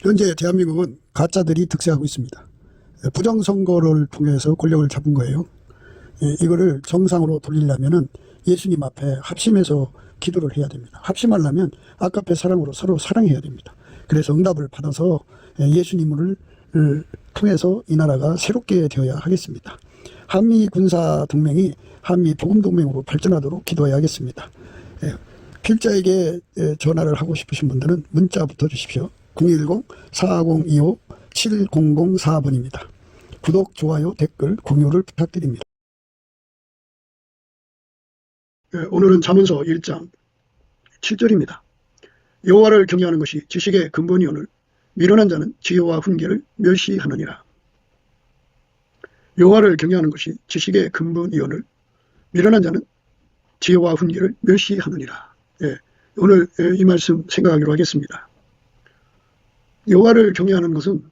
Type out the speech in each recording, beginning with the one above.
현재 대한민국은 가짜들이 득세하고 있습니다. 부정선거를 통해서 권력을 잡은 거예요. 이거를 정상으로 돌리려면 예수님 앞에 합심해서 기도를 해야 됩니다. 합심하려면 아까페 사랑으로 서로 사랑해야 됩니다. 그래서 응답을 받아서 예수님을 통해서 이 나라가 새롭게 되어야 하겠습니다. 한미 군사 동맹이 한미 복음 동맹으로 발전하도록 기도해야겠습니다. 필자에게 전화를 하고 싶으신 분들은 문자부터 주십시오. 010-4025-7004번입니다. 구독, 좋아요, 댓글, 공유를 부탁드립니다. 오늘은 잠언서 1장 7절입니다. 여호와를 경외하는 것이 지식의 근본이오늘 미련한 자는 지혜와 훈계를 멸시하느니라. 여호와를 경외하는 것이 지식의 근본이오늘 미련한 자는 지혜와 훈계를 멸시하느니라. 오늘 이 말씀 생각하기로 하겠습니다. 여호와를 경외하는 것은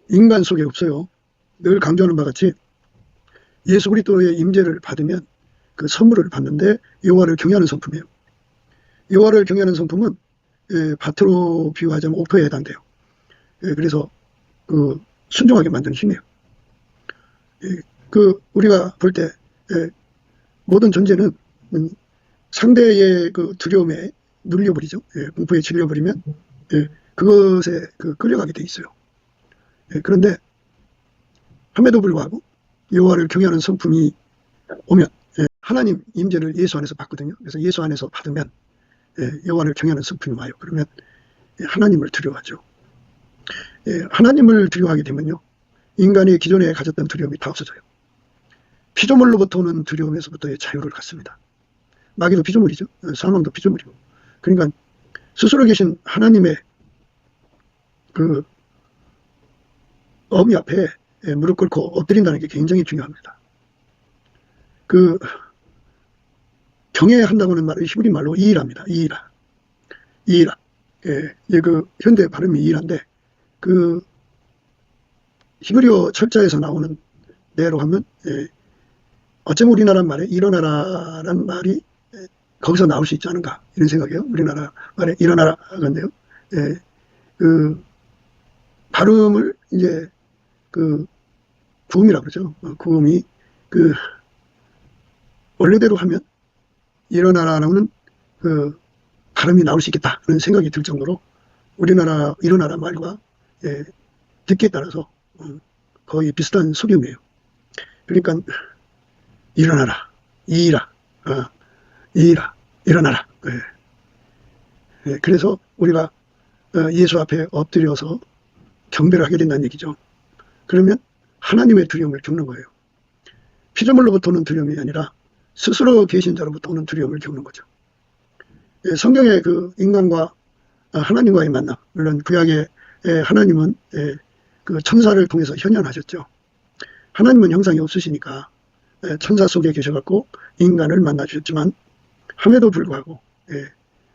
인간 속에 없어요. 늘 강조하는 바와 같이 예수 그리스도의 임재를 받으면 그 선물을 받는데 여호와를 경외하는 성품이에요. 여호와를 경외하는 성품은 밭으로 비유하자면 옥토에 해당돼요. 그래서 순종하게 만드는 힘이에요. 우리가 볼 때 모든 존재는 상대의 그 두려움에 눌려버리죠. 공포에 질려버리면 그것에 끌려가게 돼 있어요. 그런데 함에도 불구하고 여호와를 경외하는 성품이 오면 하나님 임재를 예수 안에서 받거든요. 그래서 예수 안에서 받으면 여호와를 경외하는 성품이 와요. 그러면 하나님을 두려워하죠. 하나님을 두려워하게 되면요, 인간이 기존에 가졌던 두려움이 다 없어져요. 피조물로부터 오는 두려움에서부터의 자유를 갖습니다. 마귀도 피조물이죠. 사망도 피조물이고. 그러니까 스스로 계신 하나님의 그 어미 앞에 무릎 꿇고 엎드린다는 게 굉장히 중요합니다. 경외한다고는 말은 히브리 말로 이이라입니다. 이이라. 현대 발음이 이이라인데 히브리어 철자에서 나오는 내로 하면 어쩌면 우리나라 말에 일어나라라는 말이 거기서 나올 수 있지 않은가 이런 생각이에요. 우리나라 말에 일어나라가인데요. 발음을 이제 구음이라고 그러죠. 구음이 원래대로 하면 일어나라는 발음이 나올 수 있겠다 그런 생각이 들 정도로 우리나라 일어나라 말과 듣기에 따라서 거의 비슷한 소리음이에요. 그러니까 일어나라, 이이라, 일어나라. 그래서 우리가 예수 앞에 엎드려서 경배를 하게 된다는 얘기죠. 그러면 하나님의 두려움을 겪는 거예요. 피조물로부터 오는 두려움이 아니라 스스로 계신 자로부터 오는 두려움을 겪는 거죠. 성경의 인간과 하나님과의 만남, 물론 구약의 하나님은 천사를 통해서 현현하셨죠. 하나님은 형상이 없으시니까 천사 속에 계셔갖고 인간을 만나주셨지만 함에도 불구하고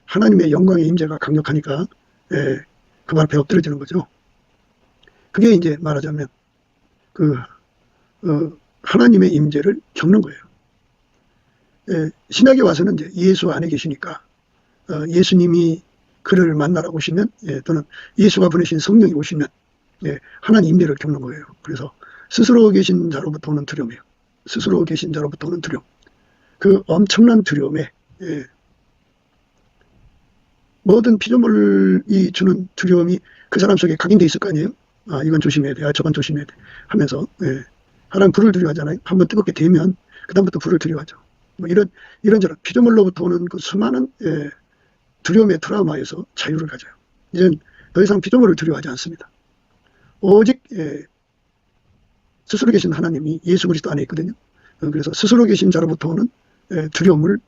하나님의 영광의 임재가 강력하니까 그 발 앞에 엎드려지는 거죠. 그게 이제 말하자면 하나님의 임재를 겪는 거예요. 신약에 와서는 이제 예수 안에 계시니까 예수님이 그를 만나러 오시면 또는 예수가 보내신 성령이 오시면 하나님 임재를 겪는 거예요. 그래서 스스로 계신 자로부터 오는 두려움이에요. 스스로 계신 자로부터 오는 두려움. 그 엄청난 두려움에 모든 피조물이 주는 두려움이 그 사람 속에 각인되어 있을 거 아니에요. 이건 조심해야 돼. 저건 조심해야 돼. 하면서 하나님 불을 두려워하잖아요. 한번 뜨겁게 되면 그다음부터 불을 두려워하죠. 이런저런 피조물로부터 오는 그 수많은 두려움의 트라우마에서 자유를 가져요. 이제는 더 이상 피조물을 두려워하지 않습니다. 오직 스스로 계신 하나님이 예수 그리스도 안에 있거든요. 그래서 스스로 계신 자로부터 오는 두려움을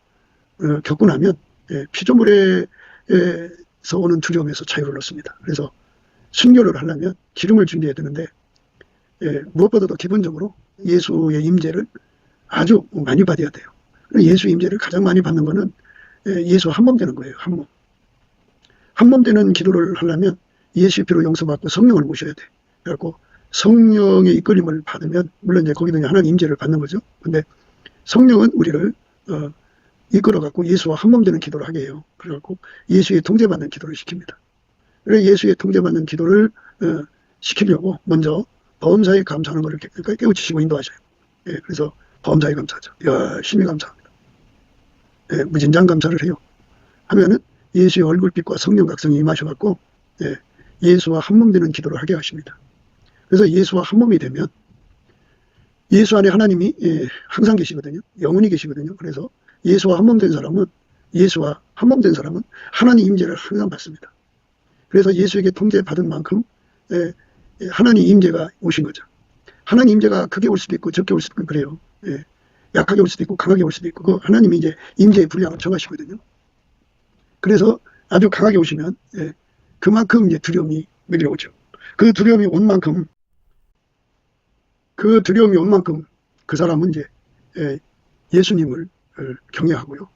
겪고 나면 피조물에서 오는 두려움에서 자유를 얻습니다. 그래서 순교를 하려면 기름을 준비해야 되는데 무엇보다도 기본적으로 예수의 임재를 아주 많이 받아야 돼요. 예수 임재를 가장 많이 받는 거는 예수 한 몸 되는 거예요. 한 몸. 한 몸 되는 기도를 하려면 예수의 피로 용서받고 성령을 모셔야 돼. 그래갖고 성령의 이끌림을 받으면 물론 이제 거기는 하나님 임재를 받는 거죠. 근데 성령은 우리를 이끌어갖고 예수와 한 몸 되는 기도를 하게 해요. 그래갖고 예수의 통제받는 기도를 시킵니다. 그래서 예수의 통제받는 기도를 시키려고 먼저 범사에 감사하는 것을 깨우치시고 인도하셔요. 예, 그래서 범사에 감사하죠. 열심히 감사합니다. 예, 무진장 감사를 해요. 하면은 예수의 얼굴빛과 성령 각성이 임하셔갖고 예, 예수와 한몸되는 기도를 하게 하십니다. 그래서 예수와 한몸이 되면 예수 안에 하나님이 항상 계시거든요. 영원히 계시거든요. 그래서 예수와 한몸된 사람은 예수와 한몸된 사람은 하나님 임재를 항상 받습니다. 그래서 예수에게 통제받은 만큼 하나님 임재가 오신 거죠. 하나님 임재가 크게 올 수도 있고 적게 올 수도 있고 그래요. 약하게 올 수도 있고 강하게 올 수도 있고 그 하나님이 이제 임재의 분량을 정하시거든요. 그래서 아주 강하게 오시면 그만큼 이제 두려움이 밀려오죠. 그 두려움이 온 만큼 그 사람은 이제 예수님을 경외하고요.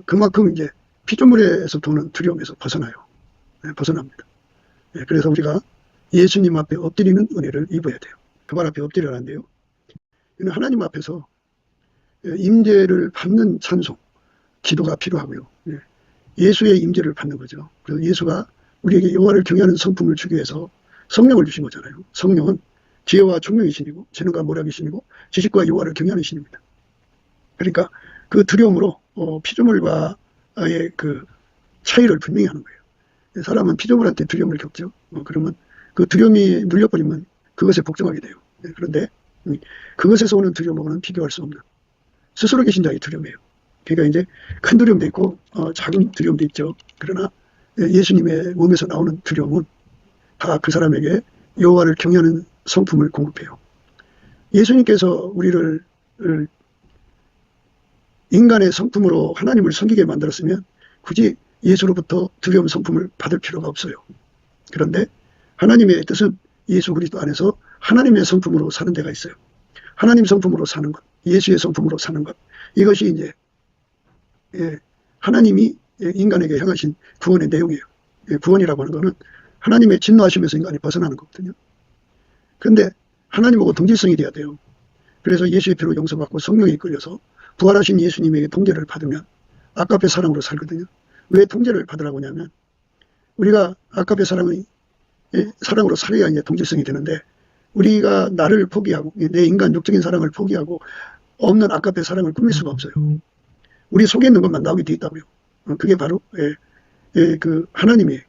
그만큼 이제 피조물에서 도는 두려움에서 벗어나요. 벗어납니다. 그래서 우리가 예수님 앞에 엎드리는 은혜를 입어야 돼요. 그 발 앞에 엎드려라는데요. 이는 하나님 앞에서 임재를 받는 찬송, 기도가 필요하고요. 예수의 임재를 받는 거죠. 그래서 예수가 우리에게 여호와를 경외하는 성품을 주기 위해서 성령을 주신 거잖아요. 성령은 지혜와 총명의 신이고 재능과 모략의 신이고 지식과 여호와를 경외하는 신입니다. 그러니까 그 두려움으로 피조물과의 그 차이를 분명히 하는 거예요. 사람은 피조물한테 두려움을 겪죠. 그러면 그 두려움이 눌려버리면 그것에 복종하게 돼요. 그런데 그것에서 오는 두려움하고는 비교할 수 없는 스스로 계신 자의 두려움이에요. 그러니까 이제 큰 두려움도 있고 작은 두려움도 있죠. 그러나 예수님의 몸에서 나오는 두려움은 다 그 사람에게 여호와를 경외하는 성품을 공급해요. 예수님께서 우리를 인간의 성품으로 하나님을 섬기게 만들었으면 굳이 예수로부터 두려움 성품을 받을 필요가 없어요. 그런데 하나님의 뜻은 예수 그리스도 안에서 하나님의 성품으로 사는 데가 있어요. 하나님 성품으로 사는 것, 예수의 성품으로 사는 것, 이것이 이제 하나님이 인간에게 향하신 구원의 내용이에요. 구원이라고 하는 것은 하나님의 진노하심에서 인간이 벗어나는 거거든요. 그런데 하나님하고 동질성이 돼야 돼요. 그래서 예수의 피로 용서받고 성령에 이끌려서 부활하신 예수님에게 통제를 받으면 아까페 사랑으로 살거든요. 왜 통제를 받으라고 하냐면 우리가 아까페 사랑으로 살아야 이제 동질성이 되는데 우리가 나를 포기하고 내 인간 육적인 사랑을 포기하고 없는 아까페 사랑을 꾸밀 수가 없어요. 우리 속에 있는 것만 나오게 돼 있다고요. 그게 바로 그 하나님이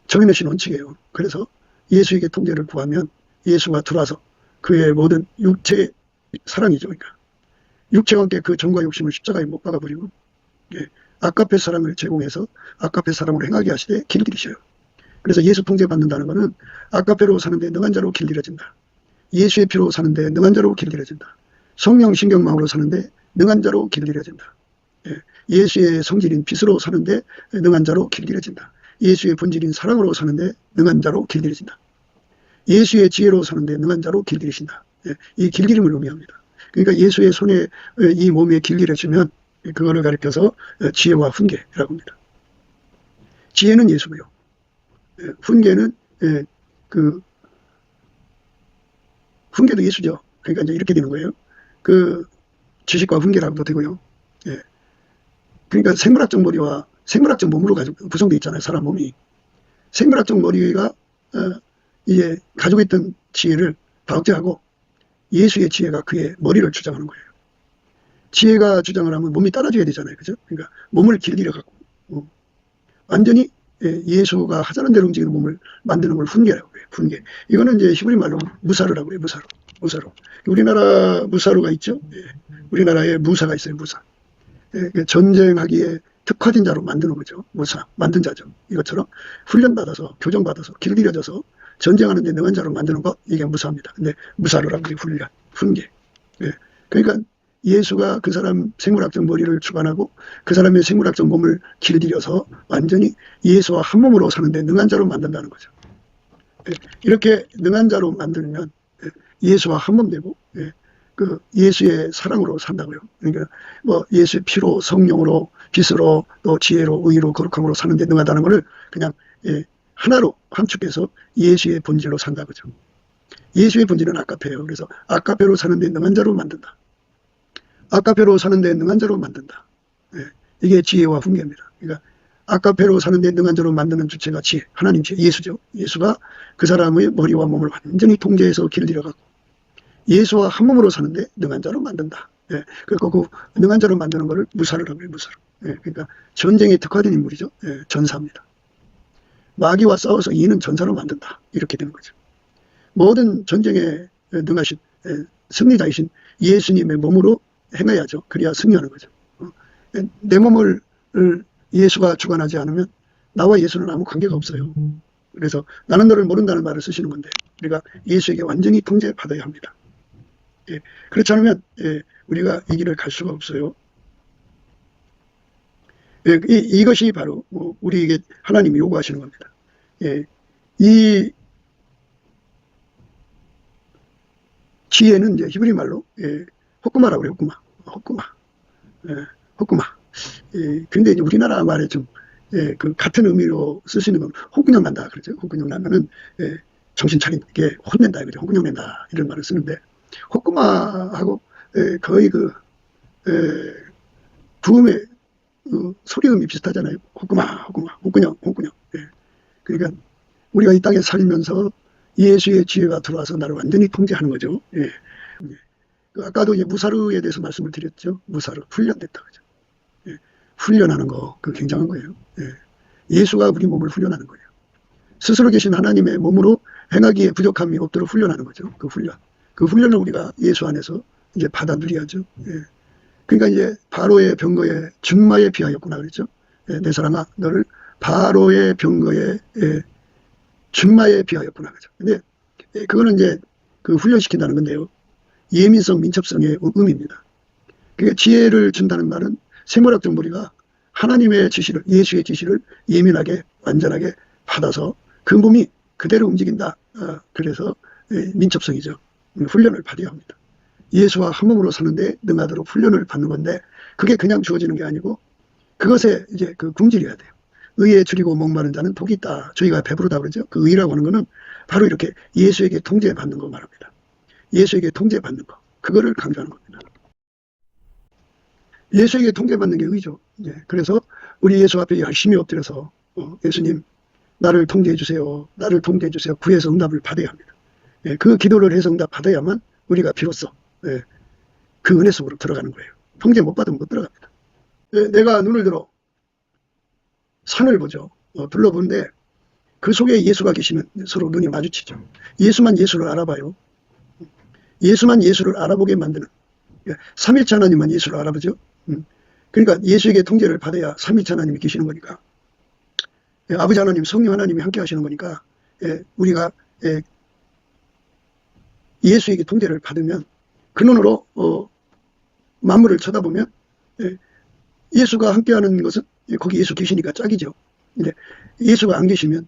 정해내신 원칙이에요. 그래서 예수에게 통제를 구하면 예수가 들어와서 그의 모든 육체의 사랑이죠. 그러니까 육체와 함께 그 정과 욕심을 십자가에 못 박아버리고 아까페 사랑을 제공해서 아까페 사랑으로 행하게 하시되 길들이셔요. 그래서 예수 통제받는다는 것은 아까페로 사는데 능한 자로 길들여진다. 예수의 피로 사는데 능한 자로 길들여진다. 성령 신경망으로 사는데 능한 자로 길들여진다. 예수의 성질인 빛으로 사는데 능한 자로 길들여진다. 예수의 본질인 사랑으로 사는데 능한 자로 길들여진다. 예수의 지혜로 사는데 능한 자로 길들이신다. 이 길들임을 의미합니다. 그러니까 예수의 손에 이 몸에 길들여지면 그거를 가리켜서 지혜와 훈계라고 합니다. 지혜는 예수고요. 훈계는 훈계도 예수죠. 그러니까 이제 이렇게 되는 거예요. 그 지식과 훈계라고도 되고요. 그러니까 생물학적 머리와 생물학적 몸으로 구성되어 있잖아요. 사람 몸이. 생물학적 머리가 이제 가지고 있던 지혜를 박제하고 예수의 지혜가 그의 머리를 주장하는 거예요. 지혜가 주장을 하면 몸이 따라줘야 되잖아요. 그죠? 그러니까 몸을 길들여 갖고 완전히 예수가 하자는 대로 움직이는 몸을 만드는 걸 훈계라고 해요. 훈계. 이거는 이제 히브리 말로 무사르라고 해요. 무사로. 우리나라 무사로가 있죠. 우리나라에 무사가 있어요. 무사. 전쟁하기에 특화된 자로 만드는 거죠. 무사. 만든 자죠. 이것처럼 훈련받아서 교정받아서 길들여져서 전쟁하는 데 능한 자로 만드는 것, 이게 무사입니다. 근데 무사로라고 해요. 훈련. 훈계. 그러니까 예수가 그 사람 생물학적 머리를 주관하고 그 사람의 생물학적 몸을 길들여서 완전히 예수와 한 몸으로 사는데 능한 자로 만든다는 거죠. 이렇게 능한 자로 만들면 예수와 한 몸 되고 그 예수의 사랑으로 산다고요. 그러니까 뭐 예수의 피로 성령으로 빛으로 또 지혜로 의로 거룩함으로 사는데 능하다는 것을 그냥 하나로 함축해서 예수의 본질로 산다 그죠. 예수의 본질은 아까페예요. 그래서 아까페로 사는데 능한 자로 만든다. 아까페로 사는데 능한 자로 만든다. 이게 지혜와 훈계입니다. 그러니까 아까배로 사는데 능한 자로 만드는 주체가 지혜, 하나님 지혜, 예수죠. 예수가 그 사람의 머리와 몸을 완전히 통제해서 길을 잃어가고 예수와 한 몸으로 사는데 능한 자로 만든다. 예, 그리고 그 능한 자로 만드는 것을 무사를 하고요, 무사로. 예, 그러니까 전쟁에 특화된 인물이죠. 예, 전사입니다. 마귀와 싸워서 이는 전사로 만든다. 이렇게 되는 거죠. 모든 전쟁에 능하신 승리자이신 예수님의 몸으로 행해야죠. 그래야 승리하는 거죠. 내 몸을 예수가 주관하지 않으면 나와 예수는 아무 관계가 없어요. 그래서 나는 너를 모른다는 말을 쓰시는 건데 우리가 예수에게 완전히 통제받아야 합니다. 예, 그렇지 않으면 우리가 이 길을 갈 수가 없어요. 예, 이것이 바로 우리에게 하나님이 요구하시는 겁니다. 예, 이 지혜는 이제 히브리 말로 호쿠마라고 그래요. 호쿠마. 호쿠마. 근데 이제 우리나라 말에 좀 그 같은 의미로 쓰시는 건 홍군형 난다 그러죠. 홍군형 나면은 정신 차리게 혼낸다 그죠. 홍군형 낸다 이런 말을 쓰는데 호쿠마하고 거의 그 부음의 소리음이 비슷하잖아요. 호쿠마, 홍군형. 그러니까 우리가 이 땅에 살면서 예수의 지혜가 들어와서 나를 완전히 통제하는 거죠. 아까도 이제 무사르에 대해서 말씀을 드렸죠. 무사르 훈련됐다 그죠. 훈련하는 거, 그 굉장한 거예요. 예수가 우리 몸을 훈련하는 거예요. 스스로 계신 하나님의 몸으로 행하기에 부족함이 없도록 훈련하는 거죠. 그 훈련. 그 훈련을 우리가 예수 안에서 이제 받아 누려야죠. 그러니까 이제 바로의 병거에 준마에 비하였구나 그랬죠. 내 사랑아, 너를 바로의 병거에 준마에 비하였구나 그죠. 근데 그거는 이제 그 훈련시킨다는 건데요. 예민성, 민첩성의 의미입니다. 그러니까 지혜를 준다는 말은 생물학적 머리가 하나님의 지시를, 예수의 지시를 예민하게, 완전하게 받아서 그 몸이 그대로 움직인다. 그래서 민첩성이죠. 훈련을 받아야 합니다. 예수와 한 몸으로 사는데 능하도록 훈련을 받는 건데 그게 그냥 주어지는 게 아니고 그것에 이제 그 궁질이어야 돼요. 의에 줄이고 목마른 자는 복이 있다. 저희가 배부르다 그러죠. 그 의라고 하는 거는 바로 이렇게 예수에게 통제받는 거 말합니다. 예수에게 통제받는 거. 그거를 강조하는 겁니다. 예수에게 통제받는 게 의죠. 그래서 우리 예수 앞에 열심히 엎드려서 예수님 나를 통제해 주세요. 나를 통제해 주세요. 구해서 응답을 받아야 합니다. 그 기도를 해서 응답 받아야만 우리가 비로소 그 은혜 속으로 들어가는 거예요. 통제 못 받으면 못 들어갑니다. 내가 눈을 들어 산을 보죠. 둘러보는데 그 속에 예수가 계시면 서로 눈이 마주치죠. 예수만 예수를 알아봐요. 예수만 예수를 알아보게 만드는 삼위일체 하나님만 예수를 알아보죠. 그러니까 예수에게 통제를 받아야 삼위일체 하나님이 계시는 거니까 아버지 하나님, 성령 하나님이 함께 하시는 거니까 우리가 예수에게 통제를 받으면 그 눈으로 만물을 쳐다보면 예수가 함께하는 것은 거기 예수 계시니까 짝이죠. 근데 예수가 안 계시면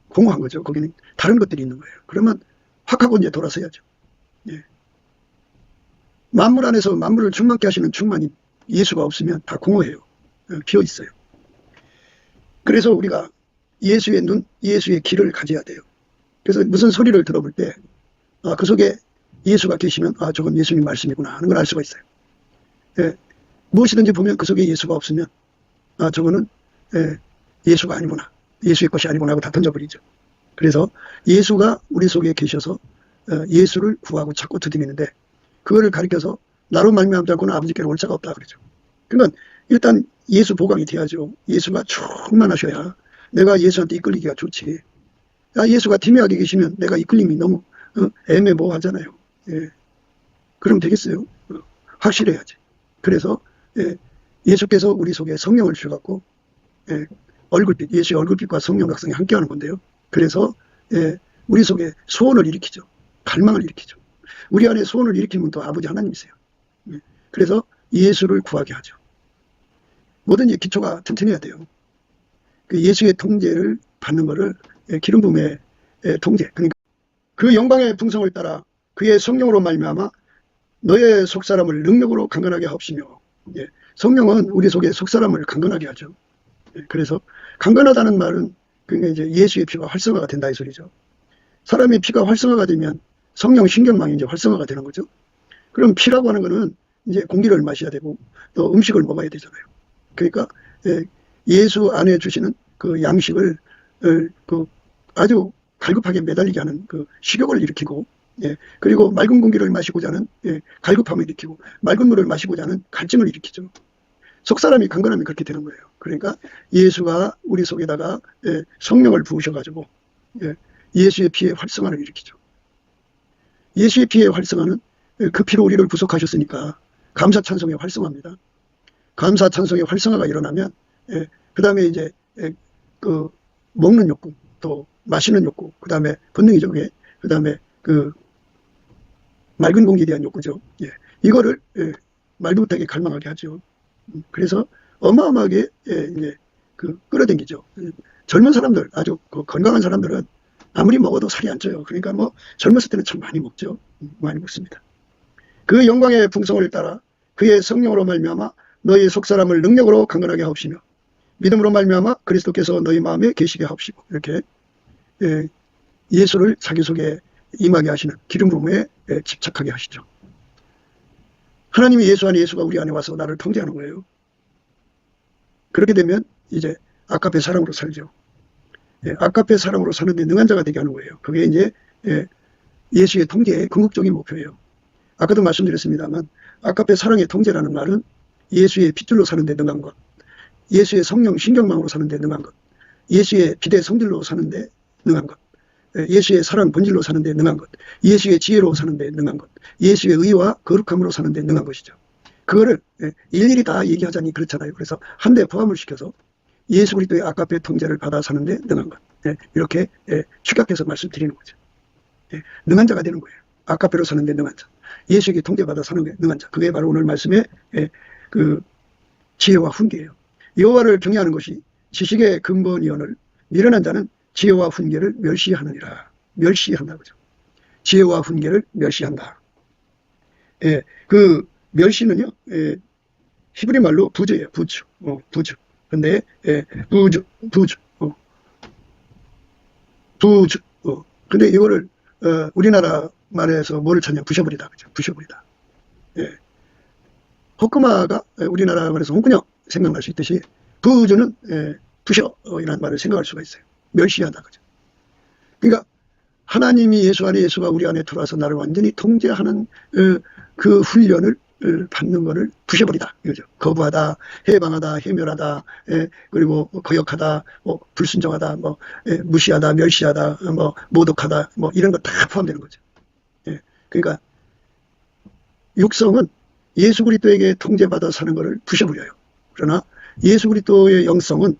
공허한 거죠. 거기는 다른 것들이 있는 거예요. 그러면 확 하고 이제 돌아서야죠. 만물 안에서 만물을 충만케 하시는 충만이 예수가 없으면 다 공허해요. 비어 있어요. 그래서 우리가 예수의 눈, 예수의 귀를 가져야 돼요. 그래서 무슨 소리를 들어볼 때 그 속에 예수가 계시면 저건 예수님 말씀이구나 하는 걸 알 수가 있어요. 무엇이든지 보면 그 속에 예수가 없으면 저거는 예수가 아니구나. 예수의 것이 아니구나 하고 다 던져버리죠. 그래서 예수가 우리 속에 계셔서 예수를 구하고 찾고 드리는데 그거를 가리켜서 나로 말미암지 않고는 아버지께로 올 자가 없다 그러죠. 그러니까 일단 예수 보강이 돼야죠. 예수가 충만하셔야 내가 예수한테 이끌리기가 좋지. 예수가 팀에하게 계시면 내가 이끌림이 너무 애매모호하잖아요. 그럼 되겠어요? 확실해야지. 그래서 예수께서 우리 속에 성령을 주셔갖고 얼굴빛, 예수의 얼굴빛과 성령 각성이 함께하는 건데요. 그래서 우리 속에 소원을 일으키죠. 갈망을 일으키죠. 우리 안에 소원을 일으키는 또 아버지 하나님이세요. 그래서 예수를 구하게 하죠. 모든 기초가 튼튼해야 돼요. 그 예수의 통제를 받는 것을 기름 부음의 통제. 그러니까 그 영광의 풍성을 따라 그의 성령으로 말미암아 너의 속사람을 능력으로 강건하게 하옵시며. 성령은 우리 속에 속사람을 강건하게 하죠. 그래서 강건하다는 말은 그러니까 이제 예수의 피가 활성화가 된다 이 소리죠. 사람의 피가 활성화가 되면 성령 신경망이 이제 활성화가 되는 거죠. 그럼 피라고 하는 거는 이제 공기를 마셔야 되고 또 음식을 먹어야 되잖아요. 그러니까 예수 안에 주시는 그 양식을 그 아주 갈급하게 매달리게 하는 그 식욕을 일으키고, 예, 그리고 맑은 공기를 마시고자 하는 갈급함을 일으키고, 맑은 물을 마시고자 하는 갈증을 일으키죠. 속 사람이 강건하면 그렇게 되는 거예요. 그러니까 예수가 우리 속에다가 성령을 부으셔가지고 예수의 피의 활성화를 일으키죠. 예수의 피의 활성화는 그 피로 우리를 구속하셨으니까 감사 찬송의 활성화입니다. 감사 찬송의 활성화가 일어나면 그 다음에 이제 그 먹는 욕구, 또 마시는 욕구, 그 다음에 본능이죠. 그 다음에 그 맑은 공기에 대한 욕구죠. 이거를 말도 못하게 갈망하게 하죠. 그래서 어마어마하게 이제 그 끌어당기죠. 젊은 사람들, 아주 건강한 사람들은 아무리 먹어도 살이 안 쪄요. 그러니까 뭐 젊었을 때는 참 많이 먹죠. 많이 먹습니다. 그 영광의 풍성을 따라 그의 성령으로 말미암아 너희 속사람을 능력으로 강건하게 하옵시며 믿음으로 말미암아 그리스도께서 너희 마음에 계시게 하옵시고, 이렇게 예수를 자기 속에 임하게 하시는 기름 부음에 집착하게 하시죠. 하나님이 예수 안에, 예수가 우리 안에 와서 나를 통제하는 거예요. 그렇게 되면 이제 아까페 사랑으로 살죠. 아까페 사랑으로 사는데 능한 자가 되게 하는 거예요. 그게 이제 예수의 통제의 궁극적인 목표예요. 아까도 말씀드렸습니다만 아까페 사랑의 통제라는 말은 예수의 핏줄로 사는 데 능한 것, 예수의 성령 신경망으로 사는 데 능한 것, 예수의 비대 성질로 사는 데 능한 것, 예수의 사랑 본질로 사는 데 능한 것, 예수의 지혜로 사는 데 능한 것, 예수의 의와 거룩함으로 사는 데 능한 것이죠. 그거를 일일이 다 얘기하자니 그렇잖아요. 그래서 한데 포함을 시켜서 예수 그리스도의 아까페 통제를 받아 사는 데 능한 것, 이렇게 축약해서 말씀드리는 거죠. 능한 자가 되는 거예요. 아까페로 사는 데 능한 자, 예수에게 통제받아 사는 데 능한 자, 그게 바로 오늘 말씀의 그 지혜와 훈계예요. 여호와를 경외하는 것이 지식의 근본이오늘 미련한 자는 지혜와 훈계를 멸시하느니라. 멸시한다 그죠. 지혜와 훈계를 멸시한다. 그 멸시는요, 히브리 말로 부주예요. 부주. 부주. 근데 부주. 근데 이거를 우리나라 말에서 뭐를 찾냐? 부셔버리다 그죠. 부셔버리다. 호크마가 우리나라 말에서 홍군형 생각날 수 있듯이 부주는 부셔 이라는 말을 생각할 수가 있어요. 멸시하다 그죠. 그러니까 하나님이 예수 안에, 예수가 우리 안에 들어와서 나를 완전히 통제하는 그 훈련을 받는 것을 부셔버리다 이거죠. 거부하다, 해방하다, 해멸하다, 그리고 거역하다, 불순종하다, 무시하다, 멸시하다, 모독하다, 이런 거 다 포함되는 거죠. 그러니까 육성은 예수 그리스도에게 통제받아 사는 것을 부셔버려요. 그러나 예수 그리스도의 영성은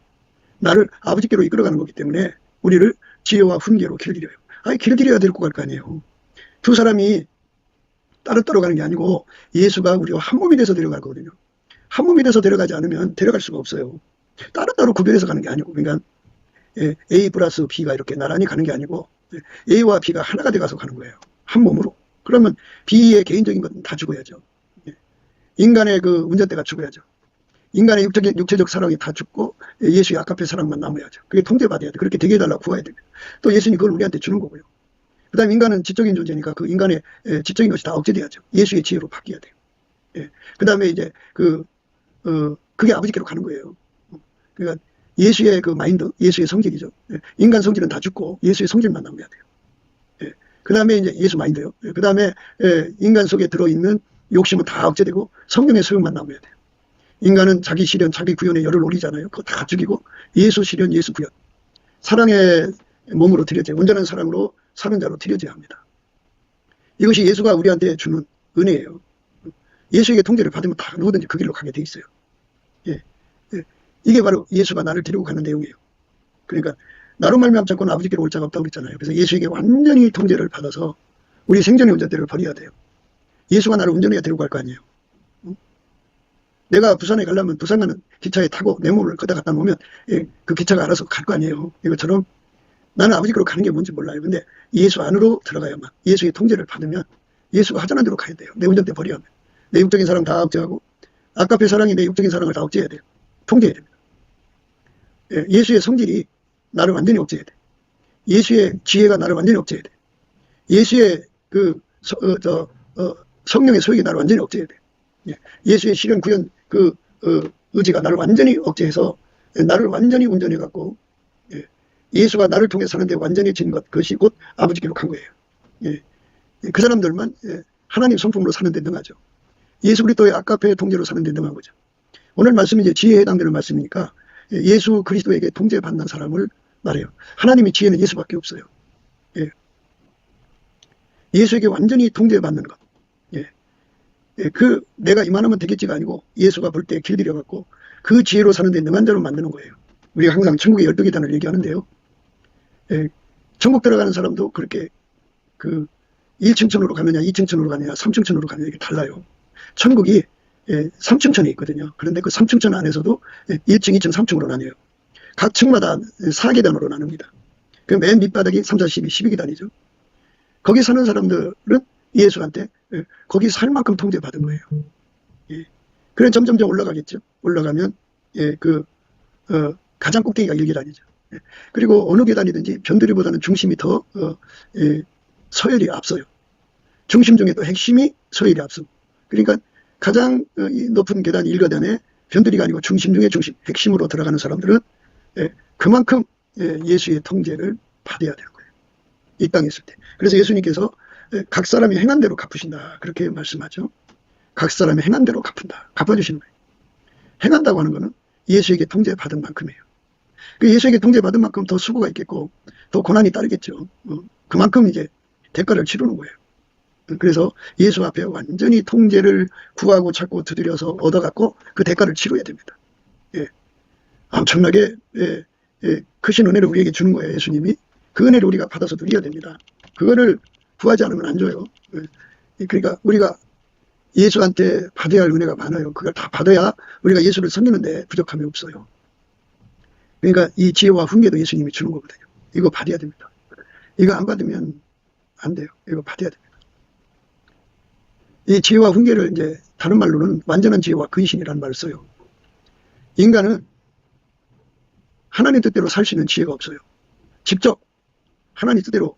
나를 아버지께로 이끌어가는 거기 때문에 우리를 지혜와 훈계로 길들여요. 길들여야 데리고 갈 거 아니에요. 두 사람이 따로따로 가는 게 아니고 예수가 우리와 한 몸이 돼서 데려갈 거거든요. 한 몸이 돼서 데려가지 않으면 데려갈 수가 없어요. 따로따로 구별해서 가는 게 아니고, 그러니까 A 플러스 B가 이렇게 나란히 가는 게 아니고 A와 B가 하나가 돼가서 가는 거예요. 한 몸으로. 그러면 B의 개인적인 건 다 죽어야죠. 인간의 그 운전대가 죽어야죠. 인간의 육체적 사랑이 다 죽고 예수의 아까페 사랑만 남아야죠. 그게 통제받아야 돼. 그렇게 되게 해달라고 구해야 됩니다. 또 예수님이 그걸 우리한테 주는 거고요. 그 다음에 인간은 지적인 존재니까 그 인간의 지적인 것이 다 억제돼야죠. 예수의 지혜로 바뀌어야 돼요. 그 다음에 이제 그게 아버지께로 가는 거예요. 그러니까 예수의 그 마인드, 예수의 성질이죠. 인간 성질은 다 죽고 예수의 성질만 남아야 돼요. 그 다음에 이제 예수 마인드요. 그 다음에 인간 속에 들어있는 욕심은 다 억제되고 성령의 소용만 남아야 돼요. 인간은 자기 실현, 자기 구현에 열을 올리잖아요. 그거 다 죽이고 예수 실현, 예수 구현. 사랑의 몸으로 드려져야, 온전한 사랑으로 사는 자로 드려져야 합니다. 이것이 예수가 우리한테 주는 은혜예요. 예수에게 통제를 받으면 다 누구든지 그 길로 가게 돼 있어요. 이게 바로 예수가 나를 데리고 가는 내용이에요. 그러니까 나로 말미암지 않고는 아버지께로 올 자가 없다고 그랬잖아요. 그래서 예수에게 완전히 통제를 받아서 우리 생존의 운전대를 버려야 돼요. 예수가 나를 운전해야 데리고 갈 거 아니에요. 내가 부산에 가려면 부산 가는 기차에 타고 내 몸을 거다 갖다 놓으면 그 기차가 알아서 갈 거 아니에요. 이것처럼 나는 아버지께로 가는 게 뭔지 몰라요. 근데 예수 안으로 들어가야만, 예수의 통제를 받으면 예수가 하자는 대로 가야 돼요. 내 운전대 버려야 합니다. 내 육적인 사랑 다 억제하고 아까페 사랑이 내 육적인 사랑을 다 억제해야 돼요. 통제해야 됩니다. 예수의 성질이 나를 완전히 억제해야 돼. 예수의 지혜가 나를 완전히 억제해야 돼. 예수의 성령의 소욕이 나를 완전히 억제해야 돼. 예수의 실현 구현 의지가 나를 완전히 억제해서 나를 완전히 운전해 갖고 예수가 나를 통해 사는데 완전해진 것, 그것이 곧 아버지께로 간 거예요. 그 사람들만 하나님 성품으로 사는데 능하죠. 예수 그리스도의 아까페 통제로 사는데 능한 거죠. 오늘 말씀이 이제 지혜에 해당되는 말씀이니까 예수 그리스도에게 통제받는 사람을 말해요. 하나님의 지혜는 예수밖에 없어요. 예수에게 완전히 통제받는 것. 내가 이만하면 되겠지가 아니고 예수가 볼 때 길들여 갖고 그 지혜로 사는데 능한 자로 만드는 거예요. 우리가 항상 천국의 12계단을 얘기하는데요. 천국 들어가는 사람도 그렇게 1층천으로 가느냐 2층천으로 가느냐 3층천으로 가느냐 이게 달라요. 천국이 3층천에 있거든요. 그런데 그 3층천 안에서도 1층, 2층, 3층으로 나뉘어요. 각 층마다 4계단으로 나눕니다. 그 맨 밑바닥이 3, 4, 12, 12계단이죠. 거기 사는 사람들은 예수한테 거기 살 만큼 통제받은 거예요. 그래 점점점 올라가겠죠. 올라가면 가장 꼭대기가 1계단이죠. 그리고 어느 계단이든지 변두리보다는 중심이 더 서열이 앞서요. 중심 중에 또 핵심이 서열이 앞서고. 그러니까 가장 높은 계단 1계단에 변두리가 아니고 중심 중에 중심, 핵심으로 들어가는 사람들은 그만큼 예수의 통제를 받아야 되는 거예요. 이 땅에 있을 때. 그래서 예수님께서 각 사람이 행한 대로 갚으신다. 그렇게 말씀하죠. 각 사람이 행한 대로 갚은다. 갚아주시는 거예요. 행한다고 하는 것은 예수에게 통제받은 만큼이에요. 그 예수에게 통제받은 만큼 더 수고가 있겠고 더 고난이 따르겠죠. 그만큼 이제 대가를 치르는 거예요. 그래서 예수 앞에 완전히 통제를 구하고 찾고 두드려서 얻어갖고 그 대가를 치러야 됩니다. 엄청나게 크신 은혜를 우리에게 주는 거예요. 예수님이. 그 은혜를 우리가 받아서 누려야 됩니다. 그거를 구하지 않으면 안 줘요. 그러니까 우리가 예수한테 받아야 할 은혜가 많아요. 그걸 다 받아야 우리가 예수를 섬기는데 부족함이 없어요. 그러니까 이 지혜와 훈계도 예수님이 주는 거거든요. 이거 받아야 됩니다. 이거 안 받으면 안 돼요. 이거 받아야 됩니다. 이 지혜와 훈계를 이제 다른 말로는 완전한 지혜와 근신이라는 말을 써요. 인간은 하나님 뜻대로 살 수 있는 지혜가 없어요. 직접 하나님 뜻대로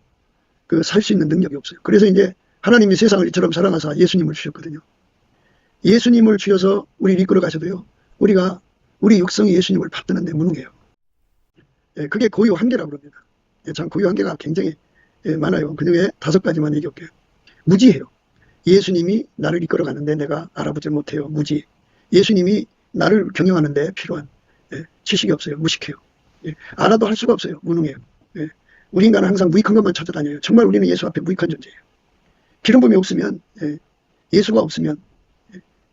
살 수 있는 능력이 없어요. 그래서 이제 하나님이 세상을 이처럼 사랑하사 예수님을 주셨거든요. 예수님을 주셔서 우리를 이끌어 가셔도요. 우리 육성이 예수님을 받드는데 무능해요. 그게 고유 한계라고 그럽니다. 참 고유 한계가 굉장히 많아요. 그 중에 5가지만 얘기할게요. 무지해요. 예수님이 나를 이끌어 가는데 내가 알아보지 못해요. 무지. 예수님이 나를 경영하는데 필요한 지식이 없어요. 무식해요. 알아도 할 수가 없어요. 무능해요. 우리 인간은 항상 무익한 것만 찾아다녀요. 정말 우리는 예수 앞에 무익한 존재예요. 기름 부음이 없으면 예수가 없으면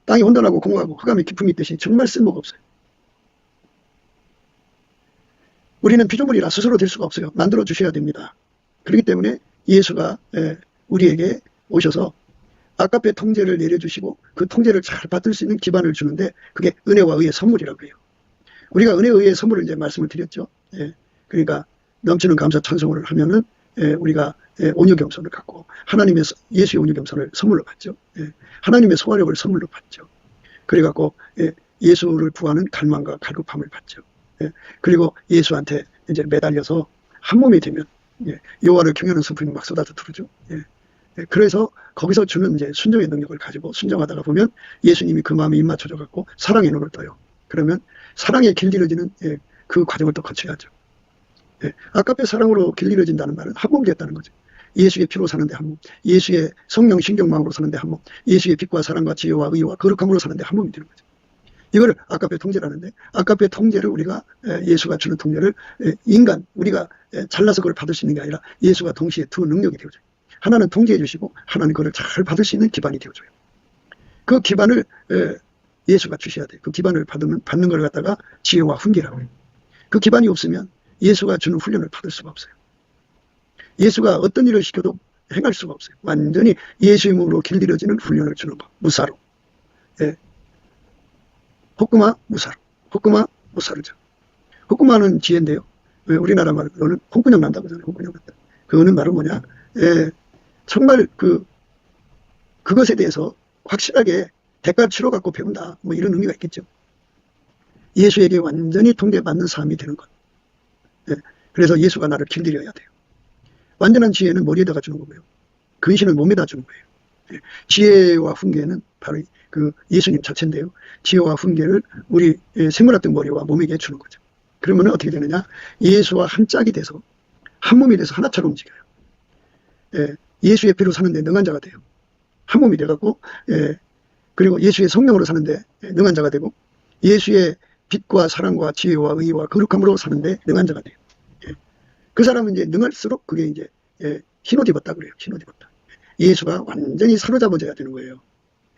땅이 온전하고 공허하고 흑암의 기품이 있듯이 정말 쓸모가 없어요. 우리는 피조물이라 스스로 될 수가 없어요. 만들어 주셔야 됩니다. 그렇기 때문에 예수가 우리에게 오셔서 아까페 통제를 내려주시고 그 통제를 잘 받을 수 있는 기반을 주는데 그게 은혜와 의의 선물이라고 해요. 우리가 은혜와 의의 선물을 이제 말씀을 드렸죠. 그러니까 넘치는 감사 찬송을 하면은 우리가 온유겸손을 갖고 하나님의 예수의 온유겸손을 선물로 받죠. 하나님의 소화력을 선물로 받죠. 그래갖고 예수를 구하는 갈망과 갈급함을 받죠. 그리고 예수한테 이제 매달려서 한 몸이 되면 여호와를 경외하는 슬픔이 막 쏟아져 들어오죠. 그래서 거기서 주는 이제 순종의 능력을 가지고 순종하다가 보면 예수님이 그 마음에 입맞춰져 갖고 사랑의 눈을 떠요. 그러면 사랑에 길들여지는 그 과정을 또 거쳐야죠. 아까페 사랑으로 길들여진다는 말은 한 몸이 됐다는 거죠. 예수의 피로 사는데 한 몸, 예수의 성령 신경망으로 사는데 한 몸, 예수의 빛과 사랑과 지혜와 의와 거룩함으로 사는데 한 몸이 되는 거죠. 이거를 아까페 통제라는데 아까페 통제를 우리가 예수가 주는 통제를 인간 우리가 잘나서 그걸 받을 수 있는 게 아니라 예수가 동시에 두 능력이 되어줘요. 하나는 통제해 주시고 하나는 그걸 잘 받을 수 있는 기반이 되어줘요. 그 기반을 예수가 주셔야 돼요. 그 기반을 받는 걸 갖다가 지혜와 훈계라고 해요. 그 기반이 없으면 예수가 주는 훈련을 받을 수가 없어요. 예수가 어떤 일을 시켜도 행할 수가 없어요. 완전히 예수의 몸으로 길들여지는 훈련을 주는 법. 무사로. 호끄마 무사로. 호끄마 무사르죠. 호끄마는 지혜인데요. 우리나라 말로는 홍군형 난다고 하잖아요. 홍군형 난다. 그거는 바로 뭐냐. 정말 그것에 대해서 확실하게 대가를 치러 갖고 배운다. 뭐 이런 의미가 있겠죠. 예수에게 완전히 통제받는 삶이 되는 것. 그래서 예수가 나를 길들여야 돼요. 완전한 지혜는 머리에다가 주는 거고요. 근신을 몸에다 주는 거예요. 지혜와 훈계는 바로 그 예수님 자체인데요. 지혜와 훈계를 우리 생물학적 머리와 몸에게 주는 거죠. 그러면 어떻게 되느냐? 예수와 한 짝이 돼서 한 몸이 돼서 하나처럼 움직여요. 예, 예수의 피로 사는데 능한 자가 돼요. 한 몸이 돼갖고, 예, 그리고 예수의 성령으로 사는데 능한 자가 되고, 예수의 빛과 사랑과 지혜와 의와 거룩함으로 사는데 능한 자가 돼요. 예. 그 사람은 이제 능할수록 그게 이제 힘을 입었다 그래요. 힘을 입었다. 예수가 완전히 사로잡아져야 되는 거예요.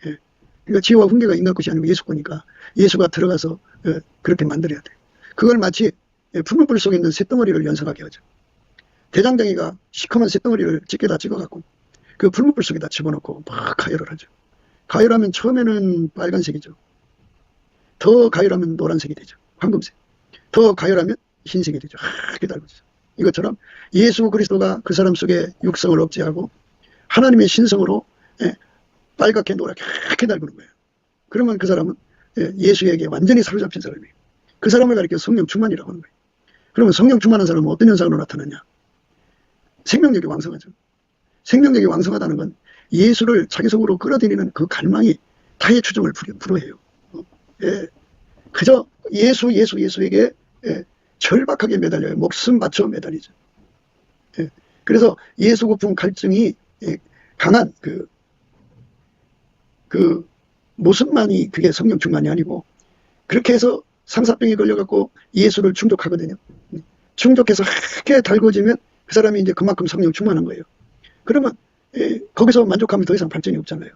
예. 그러니까 지혜와 훈계가 인간 것이 아니고 예수 거니까 예수가 들어가서 그렇게 만들어야 돼요. 그걸 마치 푸른불 속에 있는 쇳덩어리를 연상하게 하죠. 대장장이가 시커먼 쇳덩어리를 집게다 찍어갖고 그 푸른불 속에다 집어넣고 막 가열을 하죠. 가열하면 처음에는 빨간색이죠. 더 가열하면 노란색이 되죠. 황금색. 더 가열하면 흰색이 되죠. 하얗게 달궈지죠. 이것처럼 예수 그리스도가 그 사람 속에 육성을 억제하고 하나님의 신성으로 빨갛게 노랗게 하얗게 달구는 거예요. 그러면 그 사람은 예수에게 완전히 사로잡힌 사람이에요. 그 사람을 가리켜 성령 충만이라고 하는 거예요. 그러면 성령 충만한 사람은 어떤 현상으로 나타나냐? 생명력이 왕성하죠. 생명력이 왕성하다는 건 예수를 자기 속으로 끌어들이는 그 갈망이 타의 추종을 불허해요. 예. 그저 예수에게 절박하게 매달려요. 목숨 바쳐 매달리죠. 예. 그래서 예수 고품 갈증이 강한 그 모습만이 그게 성령 충만이 아니고 그렇게 해서 상사병이 걸려갖고 예수를 충족하거든요. 충족해서 하얗게 달궈지면 그 사람이 이제 그만큼 성령 충만한 거예요. 그러면 거기서 만족하면 더 이상 발전이 없잖아요.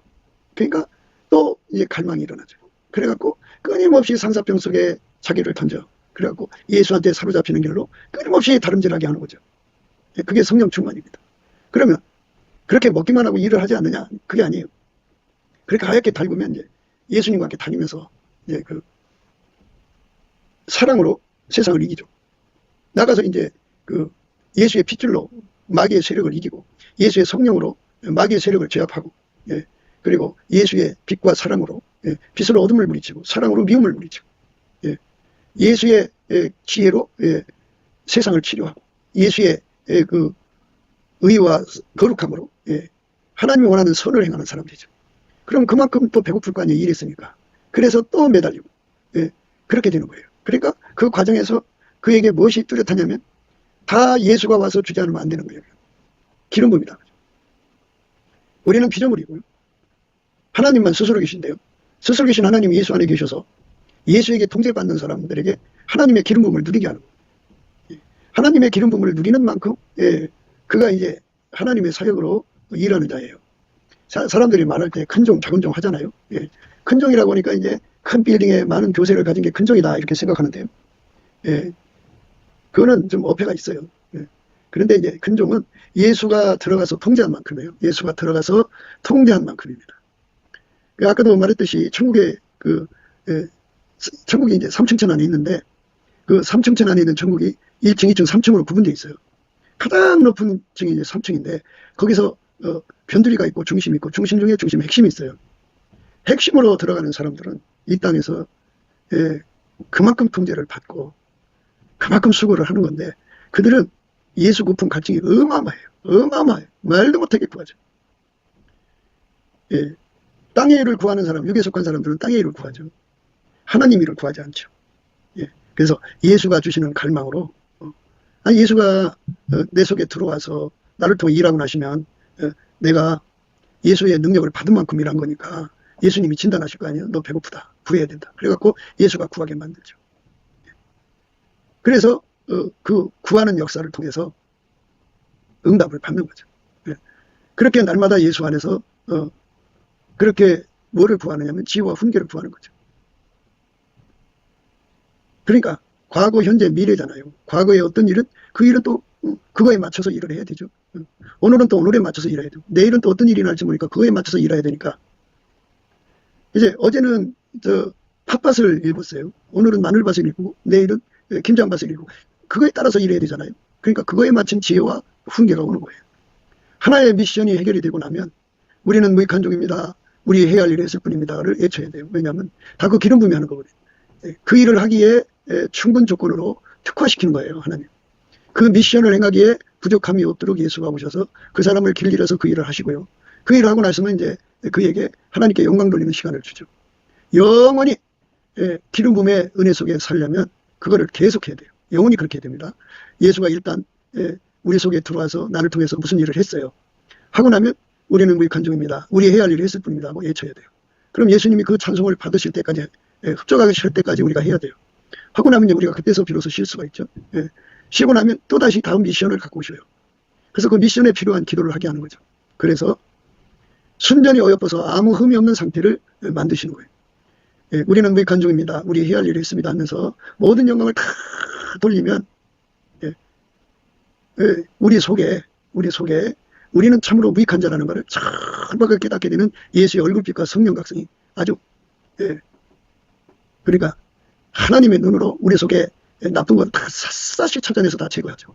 그러니까 또 이제 갈망이 일어나죠. 그래갖고 끊임없이 상사병 속에 자기를 던져. 그래갖고 예수한테 사로잡히는 길로 끊임없이 다름질하게 하는 거죠. 그게 성령 충만입니다. 그러면 그렇게 먹기만 하고 일을 하지 않느냐? 그게 아니에요. 그렇게 하얗게 달구면 이제 예수님과 함께 다니면서 이제 그 사랑으로 세상을 이기죠. 나가서 이제 그 예수의 핏줄로 마귀의 세력을 이기고 예수의 성령으로 마귀의 세력을 제압하고 그리고 예수의 빛과 사랑으로 빛으로 어둠을 물리치고 사랑으로 미움을 물리치고 예수의 지혜로 세상을 치료하고 예수의 그 의와 거룩함으로 하나님이 원하는 선을 행하는 사람들이죠. 그럼 그만큼 또 배고플 거 아니에요. 일했으니까. 그래서 또 매달리고 그렇게 되는 거예요. 그러니까 그 과정에서 그에게 무엇이 뚜렷하냐면 다 예수가 와서 주지 않으면 안 되는 거예요. 기름 부음이다. 우리는 피조물이고요. 하나님만 스스로 계신데요. 스스로 계신 하나님이 예수 안에 계셔서 예수에게 통제받는 사람들에게 하나님의 기름 부음을 누리게 하는 거예요. 하나님의 기름 부음을 누리는 만큼 그가 이제 하나님의 사역으로 일하는 자예요. 사람들이 말할 때 큰종 작은종 하잖아요. 큰종이라고 하니까 이제 큰 빌딩에 많은 교세를 가진 게 큰종이다 이렇게 생각하는데요. 그거는 좀 어폐가 있어요. 그런데 이제 큰종은 예수가 들어가서 통제한 만큼이에요. 예수가 들어가서 통제한 만큼입니다. 아까도 말했듯이 천국에 천국이 이제 3층천 안에 있는데 그 3층천 안에 있는 천국이 1층, 2층, 3층으로 구분되어 있어요. 가장 높은 층이 이제 3층인데 거기서 변두리가 있고 중심이 있고 중심 중에 중심 핵심이 있어요. 핵심으로 들어가는 사람들은 이 땅에서 그만큼 통제를 받고 그만큼 수고를 하는 건데 그들은 예수 고품 갈증이 어마어마해요. 어마어마해요. 말도 못하게 구하죠. 땅의 일을 구하는 사람, 육에 속한 사람들은 땅의 일을 구하죠. 하나님 일을 구하지 않죠. 그래서 예수가 주시는 갈망으로 예수가 내 속에 들어와서 나를 통해 일하고 나시면 내가 예수의 능력을 받은 만큼 일한 거니까 예수님이 진단하실 거 아니에요. 너 배고프다. 구해야 된다. 그래갖고 예수가 구하게 만들죠. 그래서 그 구하는 역사를 통해서 응답을 받는 거죠. 그렇게 날마다 예수 안에서 그렇게 뭐를 구하느냐면 지혜와 훈계를 구하는 거죠. 그러니까 과거, 현재, 미래잖아요. 과거의 어떤 일은 그 일은 또 그거에 맞춰서 일을 해야 되죠. 오늘은 또 오늘에 맞춰서 일해야 되고 내일은 또 어떤 일이 날지 모르니까 그거에 맞춰서 일해야 되니까 이제 어제는 팥밭을 읽었어요. 오늘은 마늘밭을 읽고 내일은 김장밭을 읽고 그거에 따라서 일해야 되잖아요. 그러니까 그거에 맞춘 지혜와 훈계가 오는 거예요. 하나의 미션이 해결이 되고 나면 우리는 무익한 종입니다. 우리 해야 할 일을 했을 뿐입니다를 외쳐야 돼요. 왜냐하면 다 그 기름 부음이 하는 거거든요. 그 일을 하기에 충분 조건으로 특화시키는 거예요. 하나님. 그 미션을 행하기에 부족함이 없도록 예수가 오셔서 그 사람을 길 잃어서 그 일을 하시고요. 그 일을 하고 나서는 이제 그에게 하나님께 영광 돌리는 시간을 주죠. 영원히 기름 부음의 은혜 속에 살려면 그거를 계속해야 돼요. 영원히 그렇게 됩니다. 예수가 일단 우리 속에 들어와서 나를 통해서 무슨 일을 했어요. 하고 나면 우리는 무익한 종입니다. 우리 해야 할 일을 했을 뿐입니다 하고 외쳐야 돼요. 그럼 예수님이 그 찬송을 받으실 때까지, 흡족하실 때까지 우리가 해야 돼요. 하고 나면 이제 우리가 그때서 비로소 쉴 수가 있죠. 쉬고 나면 또다시 다음 미션을 갖고 오셔요. 그래서 그 미션에 필요한 기도를 하게 하는 거죠. 그래서 순전히 어여뻐서 아무 흠이 없는 상태를 만드시는 거예요. 우리는 무익한 종입니다. 우리 해야 할 일을 했습니다 하면서 모든 영광을 다 돌리면 우리 속에 우리는 참으로 무익한 자라는 것을 철박을 깨닫게 되는 예수의 얼굴빛과 성령 각성이 아주 그러니까 하나님의 눈으로 우리 속에 나쁜 건 다 샅샅이 찾아내서 다 제거하죠.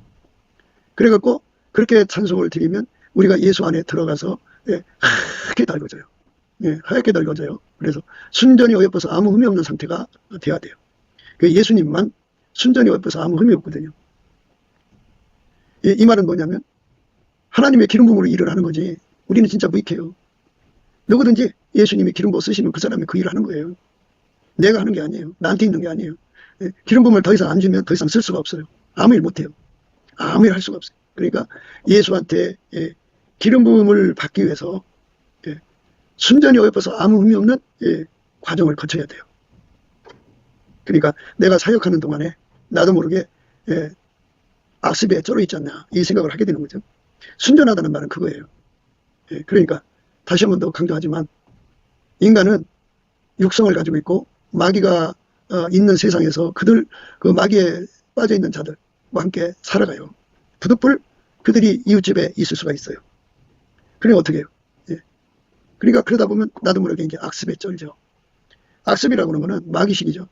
그래갖고 그렇게 찬송을 드리면 우리가 예수 안에 들어가서 하얗게 달궈져요. 하얗게 달궈져요. 그래서 순전히 어여뻐서 아무 흠이 없는 상태가 돼야 돼요. 예수님만 순전히 어여뻐서 아무 흠이 없거든요. 이 말은 뭐냐면 하나님의 기름 부음으로 일을 하는 거지 우리는 진짜 무익해요. 누구든지 예수님이 기름 부어 쓰시면 그 사람이 그 일을 하는 거예요. 내가 하는 게 아니에요. 나한테 있는 게 아니에요. 기름 부음을 더 이상 안 주면 더 이상 쓸 수가 없어요. 아무 일 못해요. 아무 일 할 수가 없어요. 그러니까 예수한테 기름 부음을 받기 위해서 순전히 어여뻐서 아무 흠이 없는 과정을 거쳐야 돼요. 그러니까 내가 사역하는 동안에 나도 모르게 악습에 쩔어 있지 않나 이 생각을 하게 되는 거죠. 순전하다는 말은 그거예요. 그러니까 다시 한 번 더 강조하지만 인간은 육성을 가지고 있고 마귀가 있는 세상에서 그 마귀에 빠져 있는 자들과 함께 살아가요. 부득불 그들이 이웃집에 있을 수가 있어요. 그러니 어떻게 해요? 그러니까 그러다 보면 나도 모르게 이제 악습에 쩔죠. 악습이라고 하는 거는 마귀식이죠.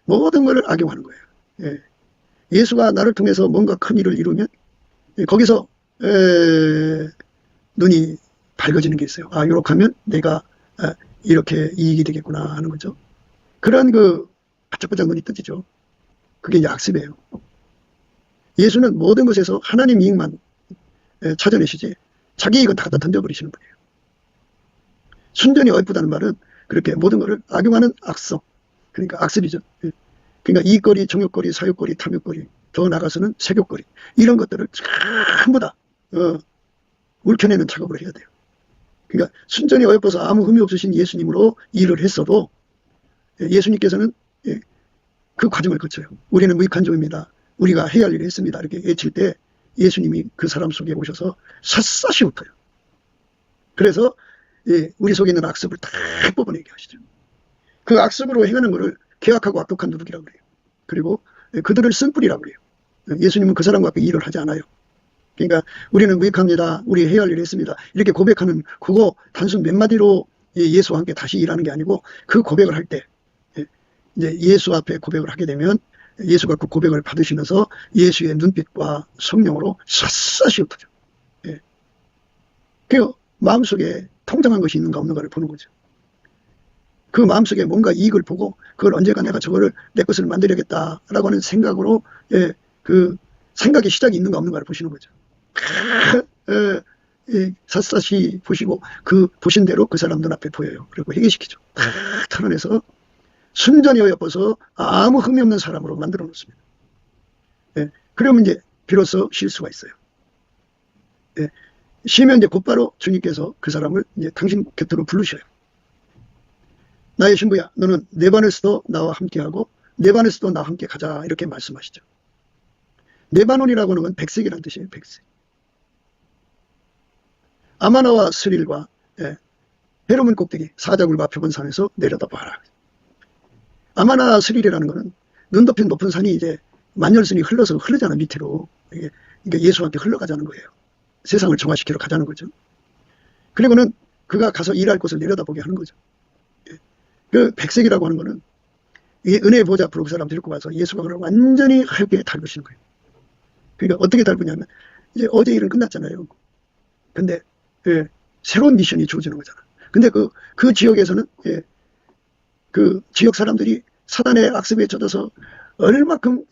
모든 것을 악용하는 거예요. 예수가 나를 통해서 뭔가 큰 일을 이루면 거기서 눈이 밝아지는 게 있어요. 아, 요렇게 하면 내가 이렇게 이익이 되겠구나 하는 거죠. 그런 바짝바짝 눈이 뜨지죠. 그게 이제 악습이에요. 예수는 모든 것에서 하나님 이익만 찾아내시지 자기 이익은 다 갖다 던져버리시는 분이에요. 순전히 어이쁘다는 말은 그렇게 모든 것을 악용하는 악성, 그러니까 악습이죠. 그러니까 이익거리, 정욕거리, 사욕거리, 탐욕거리, 더 나가서는 색욕거리 이런 것들을 전부 다 울켜내는 작업을 해야 돼요. 그러니까 순전히 어여뻐서 아무 흠이 없으신 예수님으로 일을 했어도 예수님께서는 그 과정을 거쳐요. 우리는 무익한 종입니다. 우리가 해야 할 일을 했습니다. 이렇게 외칠 때 예수님이 그 사람 속에 오셔서 샅샅이 훑어요. 그래서 우리 속에 있는 악습을 다 뽑아내게 하시죠. 그 악습으로 행하는 것을 계약하고 악독한 누룩이라고 그래요. 그리고 그들을 쓴뿌리라고 그래요. 예수님은 그 사람과 일을 하지 않아요. 그러니까 우리는 무익합니다. 우리 해야 할 일을 했습니다. 이렇게 고백하는 그거 단순 몇 마디로 예수와 함께 다시 일하는 게 아니고 그 고백을 할 때 이제 예수 앞에 고백을 하게 되면 예수가 그 고백을 받으시면서 예수의 눈빛과 성령으로 샅샅이 흩어져. 그 마음속에 통장한 것이 있는가 없는가를 보는 거죠. 그 마음속에 뭔가 이익을 보고 그걸 언젠가 내가 저거를 내 것을 만들어야겠다라고 하는 생각으로 그 생각의 시작이 있는가 없는가를 보시는 거죠. 샅샅이 보시고 그 보신 대로 그 사람 눈앞에 보여요. 그리고 회개시키죠. 다 털어내서 순전히 어여뻐서 아무 흠이 없는 사람으로 만들어 놓습니다. 그러면 이제 비로소 쉴 수가 있어요. 쉬면 이제 곧바로 주님께서 그 사람을 이제 당신 곁으로 부르셔요. 나의 신부야, 너는 내 반에서도 나와 함께하고 내 반에서도 나와 함께 가자 이렇게 말씀하시죠. 레바논이라고 하는 건 백색이라는 뜻이에요. 백색. 아마나와 스릴과 헤르몬 꼭대기 사자굴과 표본산에서 내려다봐라. 아마나 스릴이라는 거는 눈 덮인 높은 산이 이제 만열선이 흐르잖아 밑으로. 이게 예수한테 흘러가자는 거예요. 세상을 정화시키러 가자는 거죠. 그리고는 그가 가서 일할 곳을 내려다보게 하는 거죠. 그 백색이라고 하는 거는 이게 은혜의 보좌 앞으로 그 사람 데리고 가서 예수가 그걸 완전히 하얗게 닮으시는 거예요. 그러니까 어떻게 닮으냐면 이제 어제 일은 끝났잖아요. 근데 새로운 미션이 주어지는 거잖아. 근데 그 지역에서는 그 지역 사람들이 사단의 악습에 젖어서 얼마큼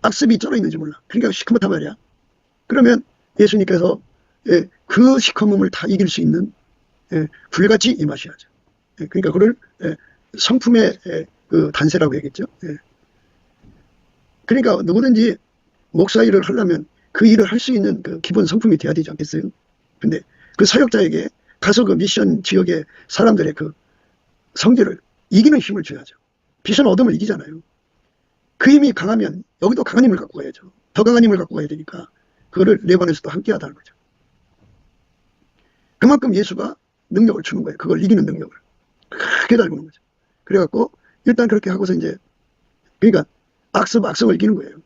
악습이 쩔어 있는지 몰라. 그러니까 시커멓단 말이야. 그러면 예수님께서 그 시커먼을 다 이길 수 있는 불같이 임하셔야죠. 그러니까 그걸 성품의 그 단세라고 얘기했죠. 그러니까 누구든지 목사 일을 하려면 그 일을 할 수 있는 그 기본 성품이 돼야 되지 않겠어요? 근데 그 사역자에게 가서 그 미션 지역의 사람들의 그 성질을 이기는 힘을 줘야죠. 빛은 어둠을 이기잖아요. 그 힘이 강하면 여기도 강한 힘을 갖고 가야죠. 더 강한 힘을 갖고 가야 되니까 그거를 레반에서도 함께 하다는 거죠. 그만큼 예수가 능력을 주는 거예요. 그걸 이기는 능력을. 크게 달구는 거죠. 그래갖고 일단 그렇게 하고서 이제 그러니까 악습을 이기는 거예요.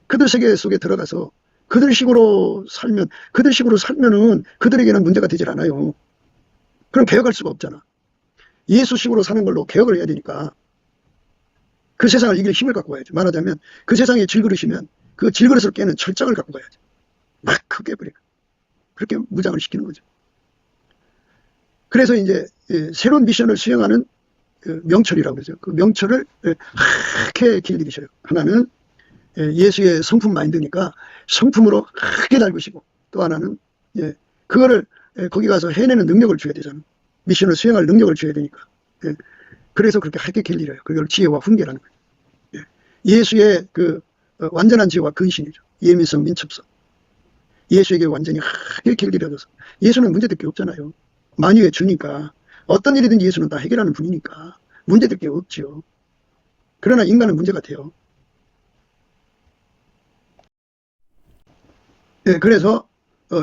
그들 세계 속에 들어가서 그들 식으로 살면은 그들에게는 문제가 되질 않아요. 그럼 개혁할 수가 없잖아. 예수식으로 사는 걸로 개혁을 해야 되니까 그 세상을 이길 힘을 갖고 가야죠. 말하자면 그 세상에 질그릇이면 그 질그릇을 깨는 철장을 갖고 가야죠. 막 크게 버리고 그렇게 무장을 시키는 거죠. 그래서 이제 새로운 미션을 수행하는 그 명철이라고 그러죠. 그 명철을 크게 길들이셔요. 하나는 예수의 성품 마인드니까 성품으로 크게 달구시고, 또 하나는 그거를 거기 가서 해내는 능력을 줘야 되잖아요. 미션을 수행할 능력을 줘야 되니까. 그래서 그렇게 크게 길들여요. 그걸 지혜와 훈계라는 거예요. 예수의 그 완전한 지혜와 근신이죠. 예민성, 민첩성. 예수에게 완전히 크게 길들여져서. 예수는 문제될 게 없잖아요. 만유의 주니까. 어떤 일이든지 예수는 다 해결하는 분이니까 문제될 게 없지요. 그러나 인간은 문제가 돼요. 그래서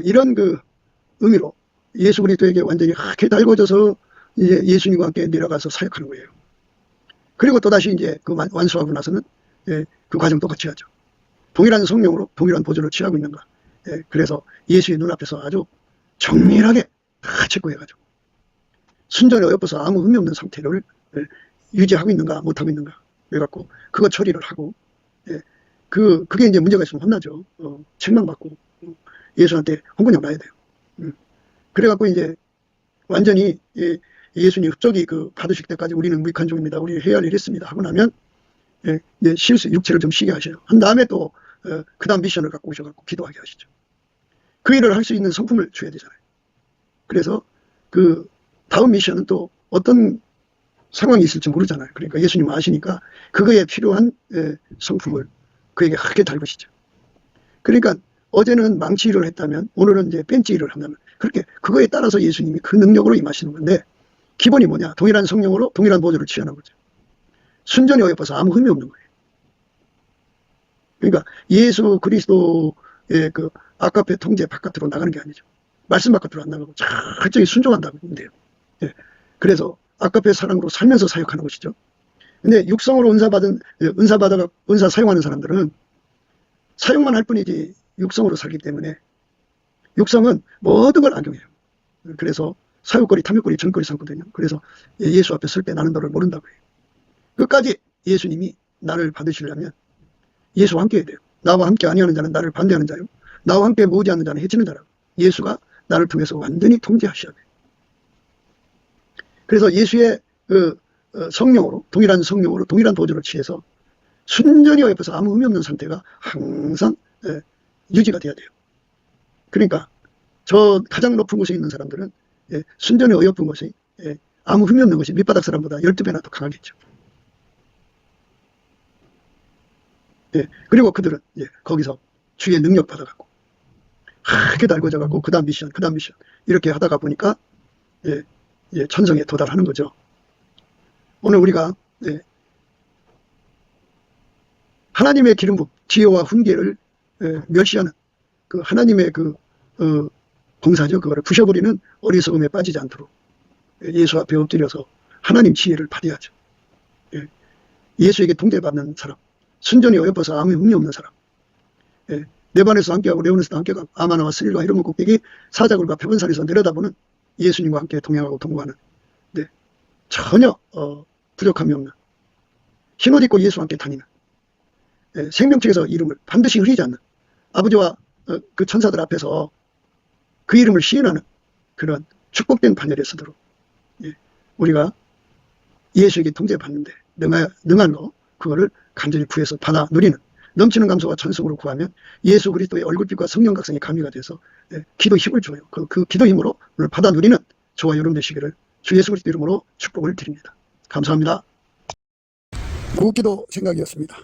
이런 그 의미로 예수 그리스도에게 완전히 크게 달궈져서 이제 예수님과 함께 내려가서 사역하는 거예요. 그리고 또다시 이제 그 완수하고 나서는 그 과정 똑같이 하죠. 동일한 성령으로 동일한 보조를 취하고 있는가. 그래서 예수의 눈앞에서 아주 정밀하게 다 체크해가지고 순전에 엎어서 아무 의미 없는 상태를 유지하고 있는가 못하고 있는가 그래갖고 그거 처리를 하고 그게 이제 문제가 있으면 혼나죠. 책망받고 예수한테 홍군형 나야 돼요. 그래갖고 이제 완전히 예수님 흡족이 그 받으실 때까지 우리는 무익한 종입니다. 우리 해야 할 일 했습니다. 하고 나면 이제 육체를 좀 쉬게 하셔요. 한 다음에 또 그 다음 미션을 갖고 오셔갖고 기도하게 하시죠. 그 일을 할 수 있는 성품을 줘야 되잖아요. 그래서 그 다음 미션은 또 어떤 상황이 있을지 모르잖아요. 그러니까 예수님은 아시니까 그거에 필요한 성품을 그에게 크게 달구시죠. 그러니까 어제는 망치 일을 했다면 오늘은 이제 벤치 일을 한다면 그렇게 그거에 따라서 예수님이 그 능력으로 임하시는 건데 기본이 뭐냐? 동일한 성령으로 동일한 보조를 취하는 거죠. 순전히 어여뻐서 아무 흠이 없는 거예요. 그러니까 예수 그리스도의 그 아까페 통제 바깥으로 나가는 게 아니죠. 말씀 바깥으로 안 나가고 철저히 순종한다고 보면 돼요. 그래서 아까페 사랑으로 살면서 사역하는 것이죠. 근데 육성으로 은사 사용하는 사람들은 사용만 할 뿐이지 육성으로 살기 때문에 육성은 모든 걸 악용해요. 그래서 사육거리, 탐욕거리, 전거리 삼거든요. 그래서 예수 앞에 설 때 나는 너를 모른다고 해요. 끝까지 예수님이 나를 받으시려면 예수와 함께 해야 돼요. 나와 함께 아니하는 자는 나를 반대하는 자요. 나와 함께 모으지 않는 자는 해치는 자라고. 예수가 나를 통해서 완전히 통제하셔야 돼요. 그래서 예수의 그 성령으로 동일한 보조를 취해서 순전히 옆에서 아무 의미 없는 상태가 항상 유지가 돼야 돼요. 그러니까 저 가장 높은 곳에 있는 사람들은 순전히 어여쁜 것이 아무 흠이 없는 것이 밑바닥 사람보다 12배나 더 강하겠죠. 그리고 그들은 거기서 주의 능력 받아갖고 크게 달궈져갖고 그 다음 미션 이렇게 하다가 보니까 천성에 도달하는 거죠. 오늘 우리가 하나님의 기름 부음, 지혜와 훈계를 멸시하는 그 하나님의 그 봉사죠. 그거를 부셔버리는 어리석음에 빠지지 않도록 예수 앞에 엎드려서 하나님 지혜를 받아야죠. 예수에게 통제받는 사람, 순전히 어여뻐서 아무 의미 없는 사람, 네반에서 함께하고 레오네스도 함께하고 아마나와 스릴과 히르몬 꼭대기 사자굴과 표본산에서 내려다보는 예수님과 함께 동행하고 동거하는 전혀 부족함이 없는 흰옷 입고 예수와 함께 다니는 생명책에서 이름을 반드시 흐리지 않는 아버지와 그 천사들 앞에서 그 이름을 시인하는 그런 축복된 판결에 서도록 우리가 예수에게 통제받는데 능한 거 그거를 간절히 구해서 받아 누리는 넘치는 감사와 찬송으로 구하면 예수 그리스도의 얼굴빛과 성령 각성이 가미가 돼서 기도 힘을 줘요. 그 기도 힘으로 오늘 받아 누리는 저와 여러분 되시기를 주 예수 그리스도 이름으로 축복을 드립니다. 감사합니다. 구기도 생각이었습니다.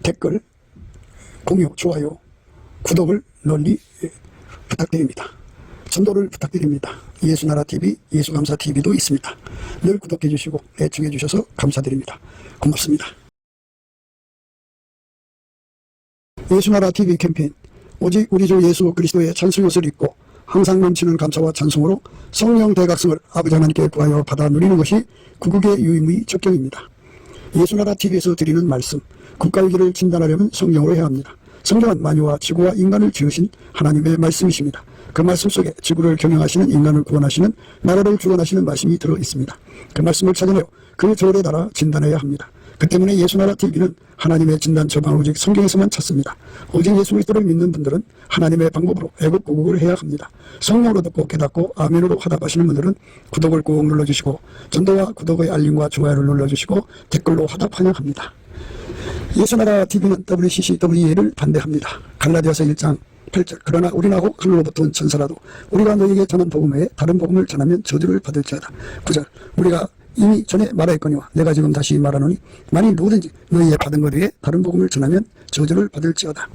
댓글, 공유, 좋아요, 구독을 널리 부탁드립니다. 전도를 부탁드립니다. 예수나라TV, 예수감사TV도 있습니다. 늘 구독해 주시고 애청해 주셔서 감사드립니다. 고맙습니다. 예수나라TV 캠페인, 오직 우리 주 예수 그리스도의 찬송옷을 입고 항상 넘치는 감사와 찬송으로 성령 대각성을 아버지 하나님께 구하여 받아 누리는 것이 구국의 유임의 적경입니다. 예수나라TV에서 드리는 말씀, 국가위기를 진단하려면 성경으로 해야 합니다. 성경은 만유와 지구와 인간을 지으신 하나님의 말씀이십니다. 그 말씀 속에 지구를 경영하시는, 인간을 구원하시는, 나라를 주관하시는 말씀이 들어있습니다. 그 말씀을 찾아내어 그 저울에 달아 진단해야 합니다. 그 때문에 예수나라TV는 하나님의 진단 처방을 오직 성경에서만 찾습니다. 오직 예수 그리스도를 믿는 분들은 하나님의 방법으로 애국고국을 해야 합니다. 성령으로 듣고 깨닫고 아멘으로 화답하시는 분들은 구독을 꼭 눌러주시고, 전도와 구독의 알림과 좋아요를 눌러주시고 댓글로 화답 환영합니다. 예수나라TV는 WCCWA를 반대합니다. 갈라디아서 1장 8절, 그러나 우리나고 하늘로부터 온 천사라도 우리가 너에게 전한 복음 외에 다른 복음을 전하면 저주를 받을지어다. 9절, 우리가 이미 전에 말하였거니와 내가 지금 다시 말하노니 만일 누구든지 너희의 받은 것 외에 다른 복음을 전하면 저주를 받을지어다.